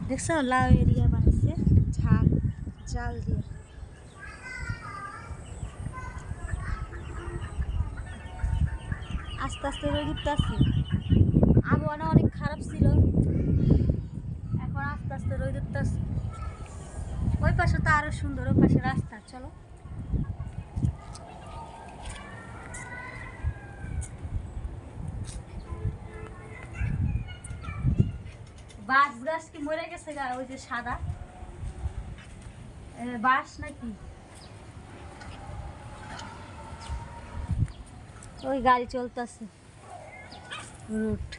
দেখছো লাউ এরিয়া বানাইছে ঝাল জাল দিয়ে। আস্তে আস্তে রোদ উঠতেছে, আবহাওয়া অনেক খারাপ ছিল, এখন আস্তে আস্তে রোদ উঠতেছে। ওই পাশে তো আরো সুন্দর, ওই পাশে রাস্তা। চলো বাঁশ গাছ কি মরে গেছে গা? ওই যে সাদা বাঁশ নাকি? ওই গাড়ি চলতেছে রুট।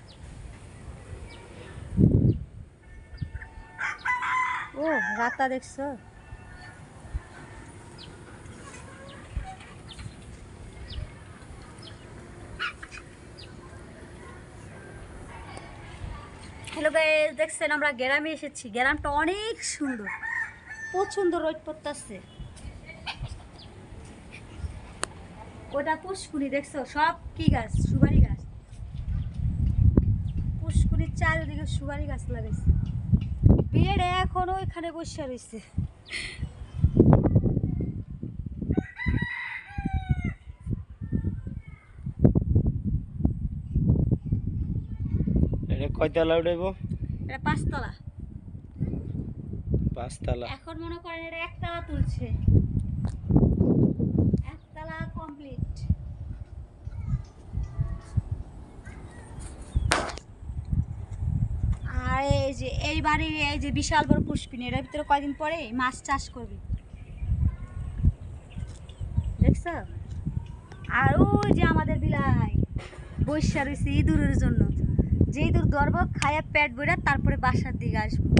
ও রাতা দেখছো? হ্যালো গাইস, দেখছেন আমরা গ্রামে এসেছি। গ্রামটা অনেক সুন্দর, প্রচন্ড রোদ পড়তেছে। ওটা পুষ্কুনি দেখছো? সব কি গাছ? সুপারি গাছ। পুষ্কুনির চারিদিকে সুপারি গাছ লাগাইছে। বিয়ের এখনো ওইখানে বসে রয়েছে। এটা কয়তলা উঠাইব? এটা 5 তলা। 5 তলা। এখন মনে করেন এটা 1 তলা তুলছে, 1 তলা কমপ্লিট। আর এই যে এই বাড়ির এই যে বিশাল বড় পুষ্পিনী, এটার ভিতরে কয়দিন পরে মাছ চাষ করবে, দেখছো? আর ওই যে আমাদের বিলাই বৈশা রয়েছে ইঁদুরের জন্য, যে ইঁদুর ধরবো খায়া পেট বইরা তারপরে বাসার দিকে আসবো।